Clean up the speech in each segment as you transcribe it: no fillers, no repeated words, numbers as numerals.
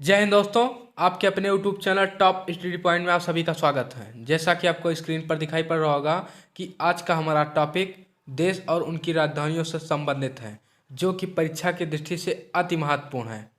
जय हिंद दोस्तों, आपके अपने YouTube channel top study point में आप सभी का स्वागत है। जैसा कि आपको स्क्रीन पर दिखाई पड़ रहा होगा कि आज का हमारा टॉपिक देश और उनकी राजधानियों से संबंधित है, जो कि परीक्षा की दृष्टि से अति महत्वपूर्ण है।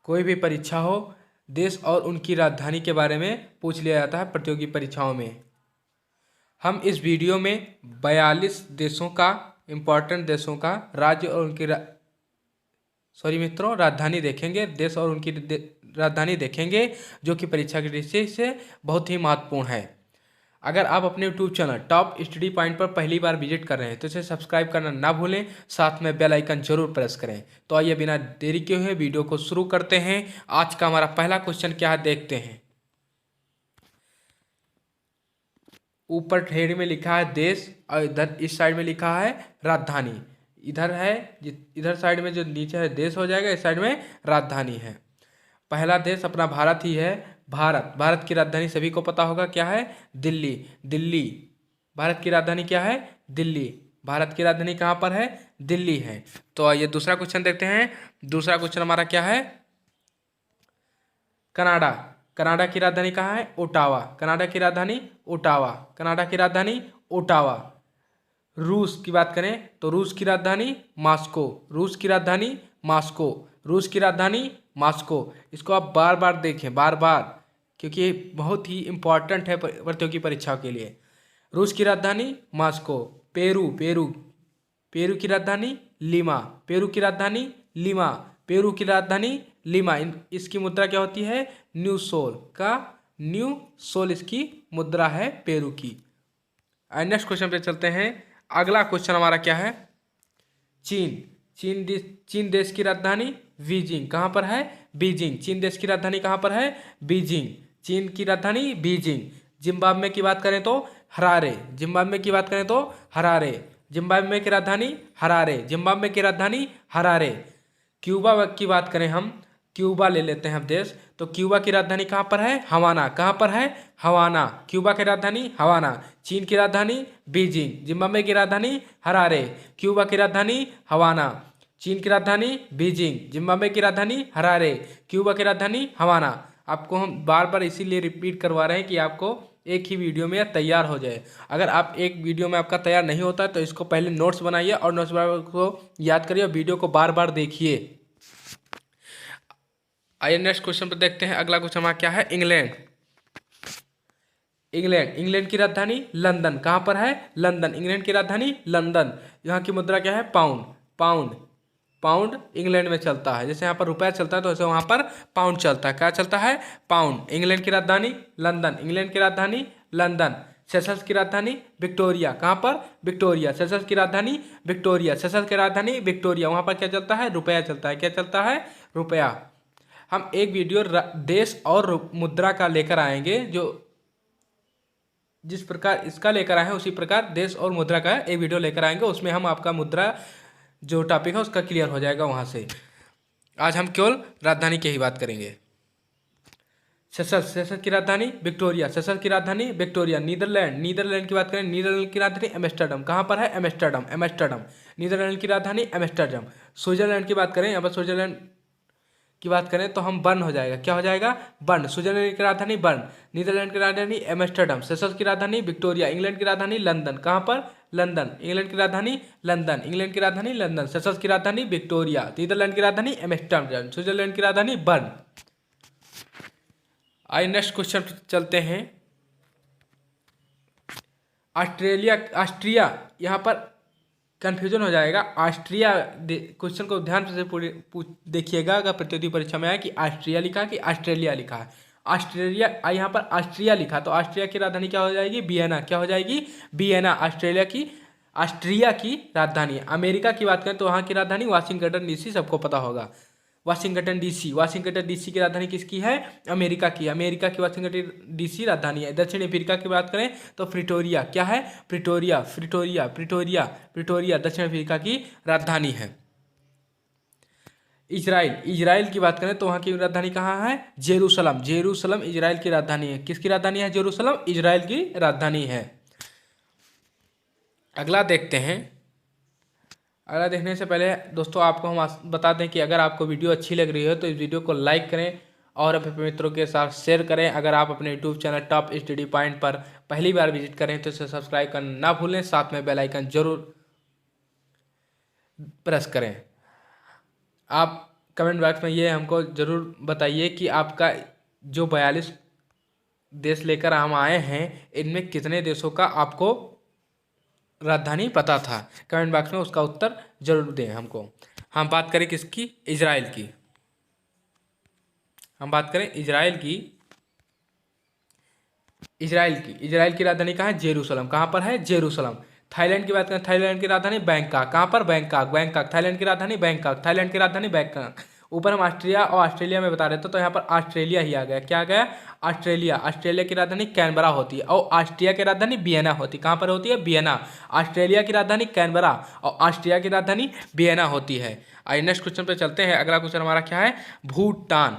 कोई भी परीक्षा हो, देश और उनकी राजधानी के बारे में पूछ लिया जाता है प्रतियोगी परीक्षाओं में। हम इस वीडियो में 42 देशों का, इम्पोर्टेंट देशों का राज्य और उनकी राजधानी देखेंगे, देश और उनकी राजधानी देखेंगे, जो कि परीक्षा की दृष्टि से बहुत ही महत्वपूर्ण है। अगर आप अपने YouTube channel top study point पर पहली बार विजिट कर रहे हैं तो इसे सब्सक्राइब करना ना भूलें, साथ में बेल आइकन जरूर प्रेस करें। तो आइए बिना देरी किए हुए वीडियो को शुरू करते हैं। आज का हमारा पहला क्वेश्चन क्या है, देखते हैं। ऊपर हेड में लिखा है देश और इधर इस साइड में लिखा है राजधानी। इधर है, इधर साइड में जो नीचे है देश हो जाएगा, इस साइड में राजधानी है। पहला देश अपना भारत ही है। भारत की राजधानी सभी को पता होगा, क्या है? दिल्ली। दिल्ली भारत की राजधानी क्या है? दिल्ली। भारत की राजधानी कहाँ पर है? दिल्ली है। तो आइए दूसरा क्वेश्चन देखते हैं। दूसरा क्वेश्चन हमारा क्या है? कनाडा। कनाडा की राजधानी कहाँ है? ओटावा। कनाडा की राजधानी ओटावा। कनाडा की राजधानी ओटावा। रूस की बात करें तो रूस की राजधानी मॉस्को। रूस की राजधानी मॉस्को। रूस की राजधानी मॉस्को। इसको आप बार बार देखें, बार बार, क्योंकि ये बहुत ही इंपॉर्टेंट है प्रतियोगी परीक्षाओं के लिए। रूस की राजधानी मॉस्को। पेरू। पेरू पेरू की राजधानी लीमा। पेरू की राजधानी लीमा। पेरू की राजधानी लीमा। इसकी मुद्रा क्या होती है? न्यू सोल का न्यू सोल इसकी मुद्रा है पेरू की। नेक्स्ट क्वेश्चन पे चलते हैं। अगला क्वेश्चन हमारा क्या है? चीन। चीन देश की राजधानी बीजिंग। कहाँ पर है? बीजिंग। चीन देश की राजधानी कहाँ पर है? बीजिंग। चीन की राजधानी बीजिंग। जिम्बाब्वे की बात करें तो हरारे। जिम्बाब्वे की बात करें तो हरारे। जिम्बाब्वे की राजधानी हरारे। जिम्बाब्वे की राजधानी हरारे। क्यूबा की बात करें हम, क्यूबा ले लेते हैं हम देश, तो क्यूबा की राजधानी कहाँ पर है? हवाना। कहाँ पर है? हवाना। क्यूबा की राजधानी हवाना। चीन की राजधानी बीजिंग। जिम्बाब्वे की राजधानी हरारे। क्यूबा की राजधानी हवाना। चीन की राजधानी बीजिंग। जिम्बाब्वे की राजधानी हरारे। क्यूबा की राजधानी हवाना। आपको हम बार बार इसीलिए रिपीट करवा रहे हैं कि आपको एक ही वीडियो में यह तैयार हो जाए। अगर आप एक वीडियो में आपका तैयार नहीं होता है तो इसको पहले नोट्स बनाइए और नोट्स को याद करिए और वीडियो को बार बार देखिए। आइए नेक्स्ट क्वेश्चन पर देखते हैं। अगला क्वेश्चन हमारा क्या है? इंग्लैंड। इंग्लैंड की राजधानी लंदन। कहाँ पर है? लंदन। इंग्लैंड की राजधानी लंदन। यहाँ की मुद्रा क्या है? पाउंड। पाउंड पाउंड इंग्लैंड में चलता है। जैसे यहाँ पर रुपया चलता है तो वैसे वहाँ पर पाउंड चलता है। क्या चलता है? पाउंड। इंग्लैंड की राजधानी लंदन। इंग्लैंड की राजधानी लंदन। सेशल्स की राजधानी विक्टोरिया। कहाँ पर? विक्टोरिया। सेशल्स की राजधानी विक्टोरिया। सेशल्स की राजधानी विक्टोरिया। वहाँ पर क्या चलता है? रुपया चलता है। क्या चलता है? रुपया। हम एक वीडियो देश और मुद्रा का लेकर आएंगे, जो जिस प्रकार इसका लेकर आए हैं उसी प्रकार देश और मुद्रा का एक वीडियो लेकर आएंगे। उसमें हम आपका मुद्रा जो टॉपिक है उसका क्लियर हो जाएगा वहाँ से। आज हम केवल राजधानी की ही बात करेंगे। सेशल्स की राजधानी विक्टोरिया। सेशल्स की राजधानी विक्टोरिया। नीदरलैंड की बात करें, नीदरलैंड की राजधानी एम्स्टर्डम। कहाँ पर है? एम्स्टर्डम। नीदरलैंड की राजधानी एम्स्टर्डम। स्विट्जरलैंड की बात करें, अब स्विट्जरलैंड की बात करें तो हम बर्न हो जाएगा। क्या हो जाएगा? बर्न। स्विट्जरलैंड की राजधानी बर्न। नीदरलैंड की राजधानी एम्स्टर्डम। सेशल्स की राजधानी विक्टोरिया। इंग्लैंड की राजधानी लंदन। कहाँ पर? लंदन। इंग्लैंड की राजधानी लंदन। इंग्लैंड की राजधानी लंदन। सेशल्स की राजधानी विक्टोरिया। नीदरलैंड की राजधानी एम्स्टर्डम। स्विट्जरलैंड की राजधानी बर्न। आइए नेक्स्ट क्वेश्चन चलते हैं। ऑस्ट्रिया। यहाँ पर कंफ्यूजन हो जाएगा। ऑस्ट्रिया क्वेश्चन को ध्यान से पूरे देखिएगा। अगर प्रतियोगी परीक्षा में आया कि ऑस्ट्रिया लिखा कि ऑस्ट्रेलिया लिखा है, ऑस्ट्रेलिया यहाँ पर ऑस्ट्रिया लिखा तो ऑस्ट्रिया की राजधानी क्या हो जाएगी? वियना। क्या हो जाएगी? वियना। ऑस्ट्रिया की राजधानी है। अमेरिका की बात करें तो वहाँ की राजधानी वाशिंगटन डीसी, सबको पता होगा। वाशिंगटन डीसी की राजधानी किसकी है? अमेरिका की। अमेरिका की वाशिंगटन डीसी राजधानी है। दक्षिण अफ्रीका की बात करें तो प्रिटोरिया। क्या है? प्रिटोरिया। दक्षिण अफ्रीका की राजधानी है। इजराइल की बात करें तो वहाँ की राजधानी कहाँ है? जेरूसलम इजराइल की राजधानी है। किसकी राजधानी है? जेरूसलम इजराइल की राजधानी है। अगला देखते हैं। अगला देखने से पहले दोस्तों आपको हम बता दें कि अगर आपको वीडियो अच्छी लग रही हो तो इस वीडियो को लाइक करें और अपने मित्रों के साथ शेयर करें। अगर आप अपने YouTube channel top study point पर पहली बार विजिट करें तो इसे सब्सक्राइब करना ना भूलें, साथ में बेल आइकन जरूर प्रेस करें। आप कमेंट बॉक्स में ये हमको ज़रूर बताइए कि आपका जो 42 देश लेकर हम आए हैं इनमें कितने देशों का आपको राजधानी पता था। कमेंट बॉक्स में उसका उत्तर जरूर दें हमको। हम बात करें किसकी? इजराइल की। हम बात करें इजराइल की। इजराइल की राजधानी कहाँ है? जेरूसलम। कहाँ पर है? जेरूसलम। थाईलैंड की बात करें, थाईलैंड की राजधानी बैंकॉक। कहाँ पर? बैंकॉक। थाईलैंड की राजधानी बैंकॉक। थाईलैंड की राजधानी बैंकॉक। ऊपर हम ऑस्ट्रिया और ऑस्ट्रेलिया में बता रहे थे तो यहाँ पर ऑस्ट्रेलिया ही आ गया। क्या आ गया? ऑस्ट्रेलिया। ऑस्ट्रेलिया की राजधानी कैनबरा होती है और ऑस्ट्रिया की राजधानी वियना होती है। कहाँ पर होती है? वियना। ऑस्ट्रेलिया की राजधानी कैनबरा और ऑस्ट्रिया की राजधानी वियना होती है। आइए नेक्स्ट क्वेश्चन पे चलते हैं। अगला क्वेश्चन हमारा क्या है? भूटान।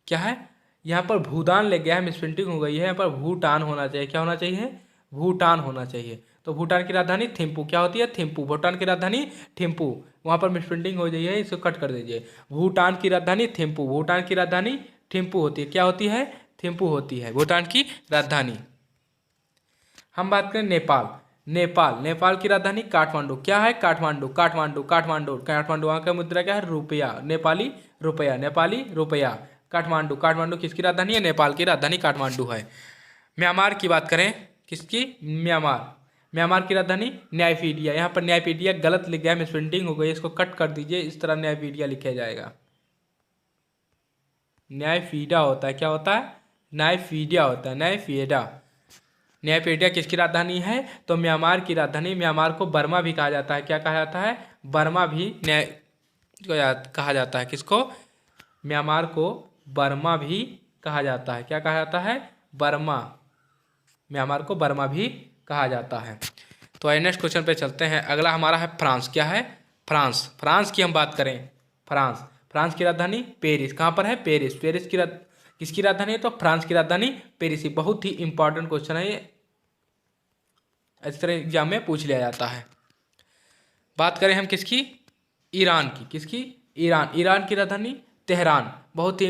क्या है? यहाँ पर भूटान ले गया है, मिसप्रिंटिंग हो गई है। यहाँ पर भूटान होना चाहिए। क्या होना चाहिए? भूटान होना चाहिए। तो भूटान की राजधानी थिम्पू। क्या होती है? थिम्पू। भूटान की राजधानी थिम्पू। वहाँ पर मिसप्रिंटिंग हो गई है, इसको कट कर दीजिए। भूटान की राजधानी थिम्पू। भूटान की राजधानी थिम्पू होती है। क्या होती है? थिम्पू होती है भूटान की राजधानी। हम बात करें नेपाल की राजधानी काठमांडू। क्या है? काठमांडू। वहाँ का मुद्रा क्या है? रुपया। नेपाली रुपया। काठमांडू किसकी राजधानी है? नेपाल की राजधानी काठमांडू है। म्यांमार की बात करें, किसकी? म्यांमार की राजधानी न्यायपीडिया। यहाँ पर न्यायपीडिया गलत लिख गया, मिसप्रिंटिंग हो गई, इसको कट कर दीजिए। इस तरह न्यायपीडिया लिखा जाएगा। न्यायपीडिया होता है। क्या होता है? न्यायपीडिया होता है। न्यायपीडिया किसकी राजधानी है? तो म्यांमार की राजधानी। म्यांमार को बर्मा भी कहा जाता है। क्या कहा जाता है? बर्मा भी न्याय कहा जाता है। किसको? म्यांमार को बर्मा भी कहा जाता है। क्या कहा जाता है? बर्मा। म्यांमार को बर्मा भी कहा जाता है। तो आइए नेक्स्ट क्वेश्चन पे चलते हैं। अगला हमारा है फ्रांस। क्या है? फ्रांस की हम बात करें। फ्रांस की राजधानी पेरिस। कहाँ पर है? पेरिस। किसकी राजधानी है? तो फ्रांस की राजधानी पेरिस। बहुत ही इंपॉर्टेंट क्वेश्चन है ये, इस तरह एग्जाम में पूछ लिया जाता है। बात करें हम किसकी? ईरान की। किसकी? ईरान की राजधानी तेहरान। बहुत ही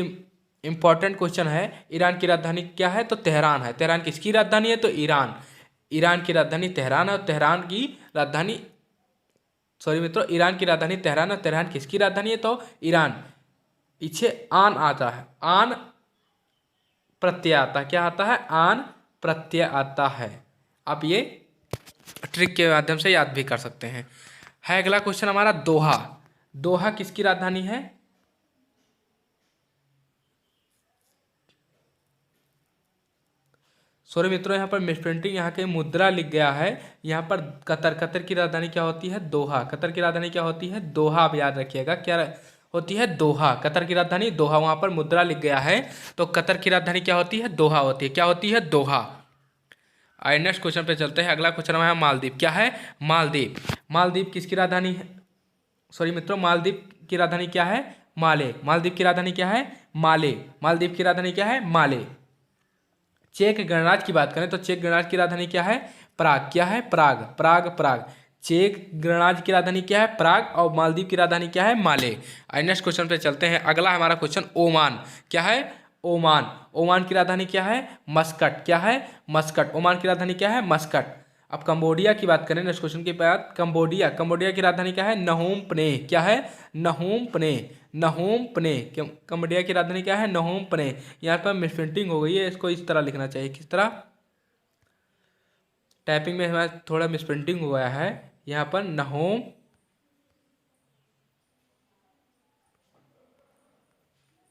इंपॉर्टेंट क्वेश्चन है। ईरान की राजधानी क्या है? तो तेहरान है। तेहरान किसकी राजधानी है? तो ईरान की राजधानी तेहरान है और ईरान की राजधानी तेहरान है। तेहरान किसकी राजधानी है? तो ईरान। पीछे आन आता है, आन प्रत्यय आता है। क्या आता है? आन प्रत्यय आता है। आप ये ट्रिक के माध्यम से याद भी कर सकते हैं। अगला क्वेश्चन हमारा दोहा किसकी राजधानी है? सॉरी मित्रों, यहाँ पर मिसप्रिंटिंग, यहाँ के मुद्रा लिख गया है। यहाँ पर कतर की राजधानी क्या होती है? दोहा। कतर की राजधानी क्या होती है? दोहा। आप याद रखिएगा क्या होती है? दोहा। कतर की राजधानी दोहा। वहाँ पर मुद्रा लिख गया है तो कतर की राजधानी क्या होती है? दोहा होती है। क्या होती है? दोहा। आइए नेक्स्ट क्वेश्चन पे चलते हैं। अगला क्वेश्चन हमारा मालदीव। क्या है? मालदीव किसकी राजधानी है? सॉरी मित्रों, मालदीव की राजधानी क्या है? माले। मालदीव की राजधानी क्या है? माले। मालदीव की राजधानी क्या है? माले। चेक गणराज्य की बात करें तो चेक गणराज्य की राजधानी क्या है? प्राग। क्या है? प्राग। चेक गणराज्य की राजधानी क्या है? प्राग और मालदीव की राजधानी क्या है? माले। नेक्स्ट क्वेश्चन पे चलते हैं। अगला हमारा क्वेश्चन ओमान। क्या है? ओमान की राजधानी क्या है? मस्कट। क्या है? मस्कट। ओमान की राजधानी क्या है? मस्कट। अब कंबोडिया की बात करें नेक्स्ट क्वेश्चन के बाद, कंबोडिया की राजधानी क्या है? नहोम प्नेह। क्या है? नहोम प्नेह। कंबोडिया की राजधानी क्या है? नहोम प्नेह। यहाँ पर मिसप्रिंटिंग हो गई है, इसको इस तरह लिखना चाहिए। किस तरह? टाइपिंग में हमारा थोड़ा मिसप्रिंटिंग हुआ है। यहाँ पर नहोम,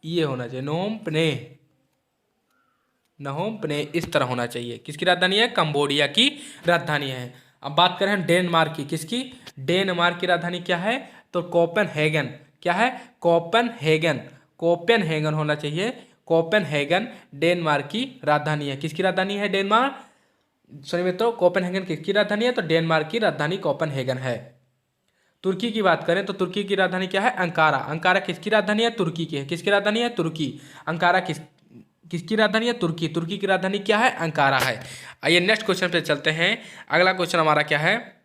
ये होना चाहिए नहोम प्नेह, इस तरह होना चाहिए। किसकी राजधानी है? कंबोडिया की राजधानी है। अब बात करें हम डेनमार्क की। किसकी? डेनमार्क की राजधानी क्या है? तो कोपेनहेगन। क्या है? कोपेनहेगन होना चाहिए। कोपेनहेगन डेनमार्क की राजधानी है। किसकी राजधानी है? डेनमार्क। सॉरी मित्रों, कोपेनहेगन किसकी राजधानी है? तो डेनमार्क की राजधानी कोपेनहेगन है। तुर्की की बात करें तो तुर्की की राजधानी क्या है? अंकारा किसकी राजधानी है? तुर्की की है। किसकी राजधानी है? तुर्की। अंकारा किसकी राजधानी है? तुर्की की राजधानी क्या है? अंकारा है। आइए नेक्स्ट क्वेश्चन पे चलते हैं। अगला क्वेश्चन हमारा क्या है?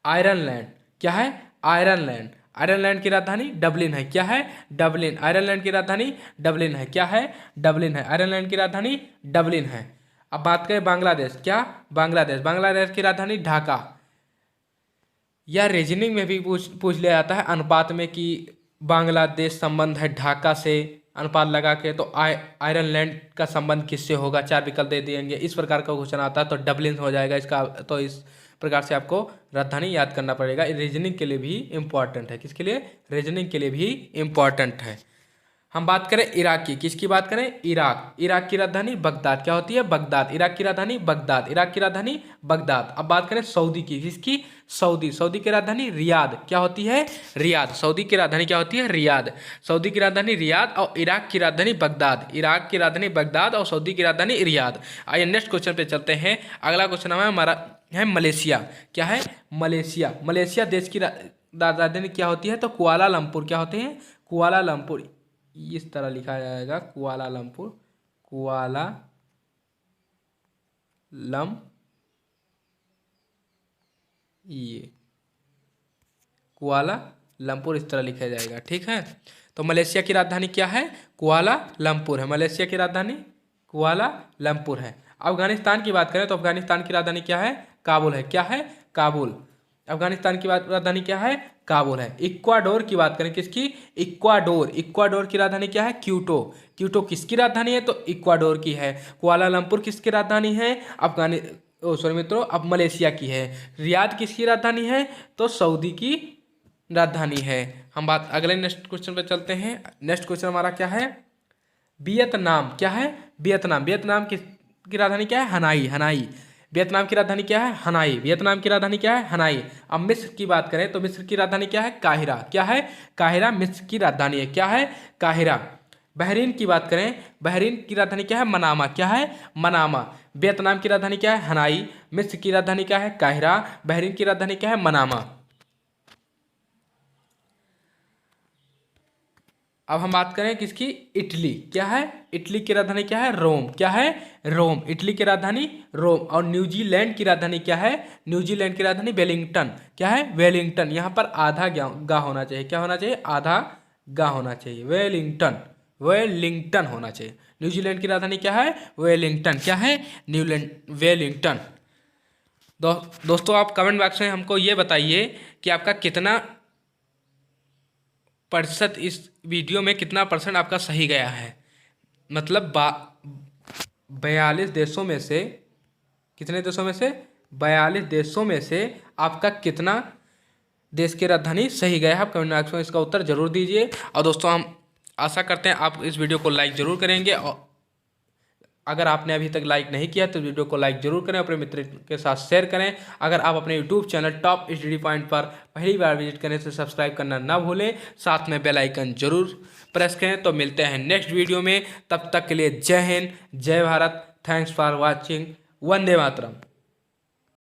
आयरलैंड। क्या है? आयरलैंड। आयरलैंड की राजधानी डबलिन है। क्या है? डबलिन। आयरलैंड की राजधानी डबलिन है। क्या है? डबलिन है। आयरलैंड की राजधानी डबलिन है। अब बात करें बांग्लादेश। क्या? बांग्लादेश। बांग्लादेश की राजधानी ढाका। या रीजनिंग में भी पूछ लिया जाता है अनुपात में कि बांग्लादेश संबंध है ढाका से, अनुपात लगा के तो आयरलैंड का संबंध किससे होगा, 4 विकल्प दे दिएंगे। इस प्रकार का क्वेश्चन आता है तो डबलिन हो जाएगा इसका। तो इस प्रकार से आपको राजधानी याद करना पड़ेगा। रीजनिंग के लिए भी इम्पॉर्टेंट है। किसके लिए? रीजनिंग के लिए भी इम्पॉर्टेंट है। हम बात करें इराक की। किसकी बात करें? इराक। इराक की राजधानी बगदाद। क्या होती है? बगदाद। इराक की राजधानी बगदाद। इराक की राजधानी बगदाद। अब बात करें सऊदी की। किसकी? सऊदी। सऊदी की राजधानी रियाद। क्या होती है? रियाद। सऊदी की राजधानी क्या होती है? रियाद। सऊदी की राजधानी रियाद और इराक की राजधानी बगदाद। इराक की राजधानी बगदाद और सऊदी की राजधानी रियाद। आइए नेक्स्ट क्वेश्चन पे चलते हैं। अगला क्वेश्चन हमारा है मलेशिया। क्या है? मलेशिया। मलेशिया देश की राजधानी क्या होती है? तो कुआलालंपुर। क्या होते हैं? कुआलालंपुर। इस तरह लिखा जाएगा कुआलालंपुर। कुआला लम ये कुआलालंपुर इस तरह लिखा जाएगा। ठीक है। तो मलेशिया की राजधानी क्या है? कुआलालंपुर है। मलेशिया की राजधानी कुआलालंपुर है। अफगानिस्तान की बात करें तो अफगानिस्तान की राजधानी क्या है? काबुल है। क्या है? काबुल। अफगानिस्तान की राजधानी क्या है? काबुल है। इक्वाडोर की बात करें। किसकी? इक्वाडोर। इक्वाडोर की राजधानी क्या है? क्यूटो। क्यूटो किसकी राजधानी है? तो इक्वाडोर की है। कुआलालंपुर किसकी राजधानी है? सॉरी मित्रों, अब मलेशिया की है। रियाद किसकी राजधानी है? तो सऊदी की राजधानी है। हम बात अगले नेक्स्ट क्वेश्चन पे चलते हैं। नेक्स्ट क्वेश्चन हमारा क्या है? वियतनाम। क्या है? वियतनाम। वियतनाम की राजधानी क्या है? हनाई। हनाई। वियतनाम की राजधानी क्या है? हनाई। वियतनाम की राजधानी क्या है? हनाई। अब मिस्र की बात करें तो मिस्र की राजधानी क्या है? काहिरा। क्या है? काहिरा मिस्र की राजधानी है। क्या है? काहिरा। बहरीन की बात करें, बहरीन की राजधानी क्या है? मनामा। क्या है? मनामा। वियतनाम की राजधानी क्या है? हनाई। मिस्र की राजधानी क्या है? काहिरा। बहरीन की राजधानी क्या है? मनामा। अब हम बात करें किसकी? इटली। क्या है? इटली की राजधानी क्या है? रोम। क्या है? रोम। इटली की राजधानी रोम। और न्यूजीलैंड की राजधानी क्या है? न्यूजीलैंड की राजधानी वेलिंगटन। क्या है? वेलिंगटन। यहाँ पर आधा गा होना चाहिए। क्या होना चाहिए? आधा गा होना चाहिए। वेलिंगटन। वेलिंगटन होना चाहिए। न्यूजीलैंड की राजधानी क्या है? वेलिंगटन। क्या है? New Zealand Wellington. दोस्तों आप कमेंट बॉक्स में हमको ये बताइए कि आपका कितना प्रतिशत इस वीडियो में, कितना परसेंट आपका सही गया है। मतलब 42 देशों में से, कितने देशों में से? 42 देशों में से आपका कितना देश की राजधानी सही गया है? आप कमेंट बॉक्स में इसका उत्तर जरूर दीजिए। और दोस्तों हम आशा करते हैं आप इस वीडियो को लाइक जरूर करेंगे। और अगर आपने अभी तक लाइक नहीं किया तो वीडियो को लाइक जरूर करें, अपने मित्र के साथ शेयर करें। अगर आप अपने YouTube channel top study point पर पहली बार विजिट करें तो सब्सक्राइब करना ना भूलें, साथ में बेल आइकन जरूर प्रेस करें। तो मिलते हैं नेक्स्ट वीडियो में, तब तक के लिए जय हिंद, जय Bharat. Thanks for watching. Vande Mataram.